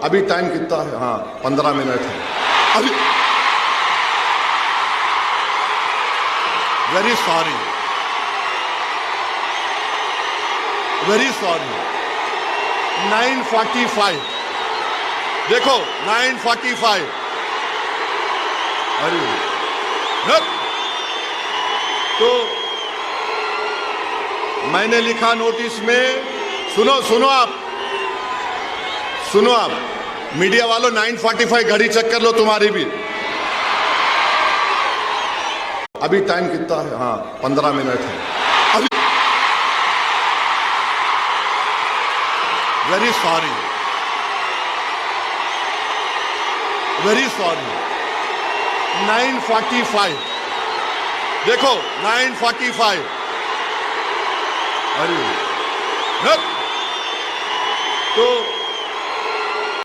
अभी टाइम कितना है? हाँ 15 मिनट है अभी। Very sorry, very sorry. 9:45 देखो 9:45। अरे तो मैंने लिखा नोटिस में, सुनो आप मीडिया वालों 9:45 घड़ी चेक कर लो तुम्हारी भी। अभी टाइम कितना है? हाँ 15 मिनट है अभी। Very sorry, very sorry. 9:45 देखो 9:45। अरे तो